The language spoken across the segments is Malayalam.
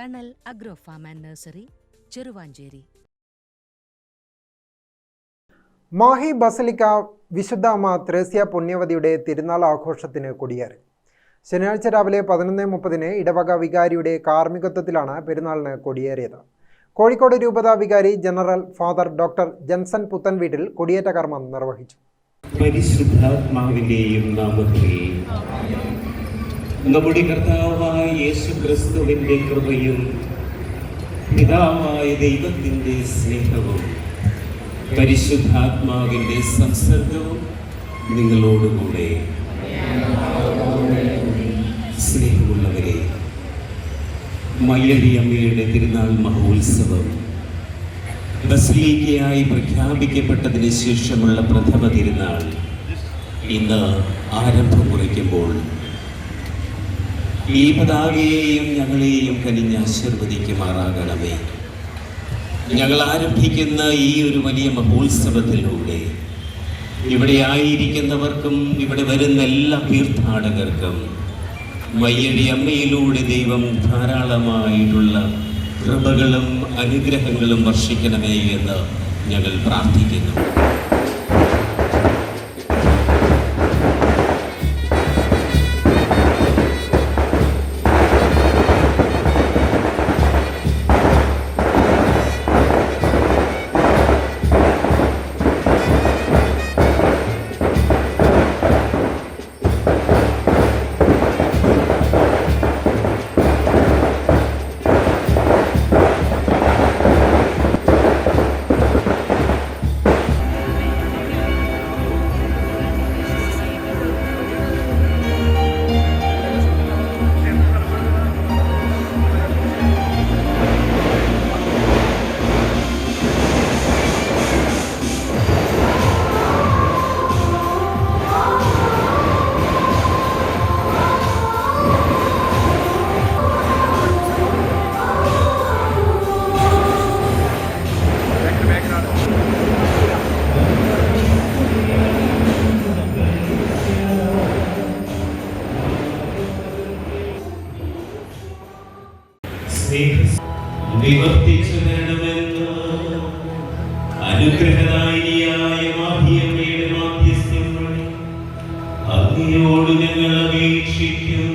തണൽ agro farm and nursery, Cheruvancheri. Mahe basilica വിശുദ്ധ അമ്മ ത്രേസ്യ പുണ്യവതിയുടെ തിരുനാൾ ആഘോഷത്തിന് കൊടിയേറി. ശനിയാഴ്ച രാവിലെ 11:30 ഇടവക വികാരിയുടെ കാർമ്മികത്വത്തിലാണ് പെരുന്നാളിന് കൊടിയേറിയത്. കോഴിക്കോട് രൂപത വികാരി ജനറൽ ഫാദർ ഡോക്ടർ ജൻസൺ പുത്തൻവീട്ടിൽ കൊടിയേറ്റ കർമ്മം നിർവഹിച്ചു. പരിശുദ്ധാത്മാവിന്റെയും നാമത്തിൽ നമ്മുടെ കർത്താവായ യേശുക്രിസ്തുവിന്റെ കൃപയും പിതാവായ ദൈവത്തിന്റെ സ്നേഹവും പരിശുദ്ധാത്മാവിന്റെ സംസർഗവും നിങ്ങളോടുകൂടെ. സ്നേഹമുള്ളവരെ, മയ്യഴി അമ്മയുടെ തിരുനാൾ മഹോത്സവം ബസലിക്കയായി പ്രഖ്യാപിക്കപ്പെട്ടതിന് ശേഷമുള്ള പ്രഥമ തിരുനാൾ ഇന്ന് ആരംഭം കുറിക്കുമ്പോൾ ഈ പതാകയെയും ഞങ്ങളെയും കനിഞ്ഞ് ആശീർവദിക്കുമാറാകണമേ. ഞങ്ങൾ ആരംഭിക്കുന്ന ഈ ഒരു വലിയ മഹോത്സവത്തിലൂടെ ഇവിടെ ആയിരിക്കുന്നവർക്കും ഇവിടെ വരുന്ന എല്ലാ തീർത്ഥാടകർക്കും മയ്യഴി അമ്മയിലൂടെ ദൈവം ധാരാളമായിട്ടുള്ള കൃപകളും അനുഗ്രഹങ്ങളും വർഷിക്കണമേ എന്ന് ഞങ്ങൾ പ്രാർത്ഥിക്കുന്നു. നിവർത്തിച്ചു തരണമെന്ന് അനുഗ്രഹദായിനിയായ മാഹിയമ്മയുടെ മാധ്യസ്ഥം വഴി അങ്ങയോട് ഞങ്ങൾ അപേക്ഷിക്കുന്നു.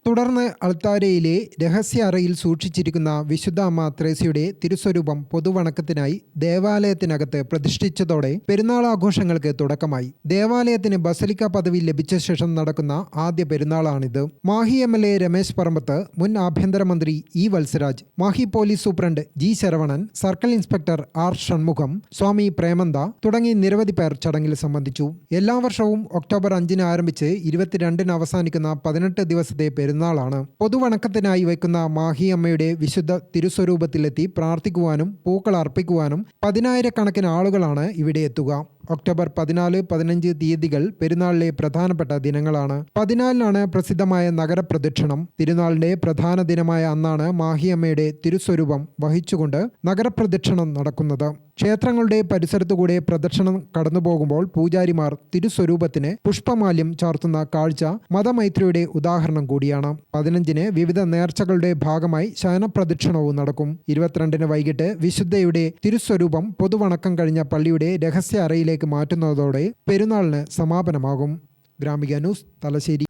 തുടർന്ന് അൾത്താരയിലെ രഹസ്യ അറയിൽ സൂക്ഷിച്ചിരിക്കുന്ന വിശുദ്ധ അമ്മ ത്രേസ്യയുടെ തിരുസ്വരൂപം പൊതുവണക്കത്തിനായി ദേവാലയത്തിനകത്ത് പ്രതിഷ്ഠിച്ചതോടെ പെരുന്നാൾ ആഘോഷങ്ങൾക്ക് തുടക്കമായി. ദേവാലയത്തിന് ബസലിക്ക പദവി ലഭിച്ച ശേഷം നടക്കുന്ന ആദ്യ പെരുന്നാളാണിത്. മാഹി MLA രമേശ് പറമ്പത്ത്, മുൻ ആഭ്യന്തരമന്ത്രി E. Valsaraj, Mahe police superintendent G. Saravanan, circle inspector R. Shanmugham, Swami Premantha തുടങ്ങി നിരവധി പേർ ചടങ്ങിൽ സംബന്ധിച്ചു. എല്ലാ വർഷവും ഒക്ടോബർ 5 ആരംഭിച്ച് 22 അവസാനിക്കുന്ന 18 ദിവസത്തെ പെരുന്നാളാണ്. പൊതുവണക്കത്തിനായി വയ്ക്കുന്ന മാഹി അമ്മയുടെ വിശുദ്ധ തിരുസ്വരൂപത്തിലെത്തി പ്രാർത്ഥിക്കുവാനും പൂക്കൾ അർപ്പിക്കുവാനും 10,000-കണക്കിന് ആളുകളാണ് ഇവിടെ എത്തുക. ഒക്ടോബർ 14, 15 തീയതികൾ പെരുന്നാളിലെ പ്രധാനപ്പെട്ട ദിനങ്ങളാണ്. 14-നാണ് പ്രസിദ്ധമായ നഗരപ്രദക്ഷിണം. തിരുനാളിന്റെ പ്രധാന ദിനമായ അന്നാണ് മാഹി അമ്മയുടെ തിരുസ്വരൂപം വഹിച്ചുകൊണ്ട് നഗരപ്രദക്ഷിണം നടക്കുന്നത്. ക്ഷേത്രങ്ങളുടെ പരിസരത്തുകൂടെ പ്രദക്ഷിണം കടന്നുപോകുമ്പോൾ പൂജാരിമാർ തിരുസ്വരൂപത്തിന് പുഷ്പമാല്യം ചാർത്തുന്ന കാഴ്ച മതമൈത്രിയുടെ ഉദാഹരണം കൂടിയാണ്. 15-ന് വിവിധ നേർച്ചകളുടെ ഭാഗമായി ശയനപ്രദക്ഷിണവും നടക്കും. 22-ന് വൈകിട്ട് വിശുദ്ധയുടെ തിരുസ്വരൂപം പൊതുവണക്കം കഴിഞ്ഞ പള്ളിയുടെ രഹസ്യ അറയിലേക്ക് മാറ്റുന്നതോടെ പെരുന്നാളിന് സമാപനമാകും. Gramika news, Thalassery.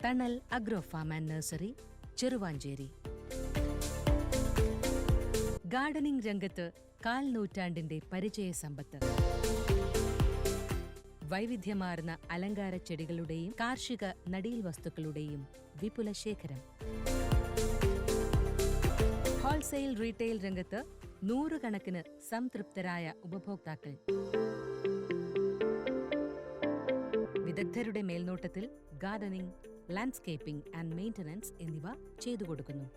Thanal agro farm and nursery, Cheruvancheri. Gardening രംഗത്ത് 1/4 നൂറ്റാണ്ടിന്റെ പരിചയ സമ്പത്ത്. വൈവിധ്യമാർന്ന അലങ്കാര ചെടികളുടെയും കാർഷിക നടീൽ വസ്തുക്കളുടെയും വിപുല ശേഖരം. ഹോൾസെയിൽ റീറ്റെയിൽ രംഗത്ത് 100 കണക്കിന് സംതൃപ്തരായ ഉപഭോക്താക്കൾ. വിദഗ്ധരുടെ മേൽനോട്ടത്തിൽ ഗാർഡനിംഗ്, ലാൻഡ്സ്കേപ്പിംഗ് ആൻഡ് മെയിന്റനൻസ് എന്നിവ ചെയ്തു കൊടുക്കുന്നു.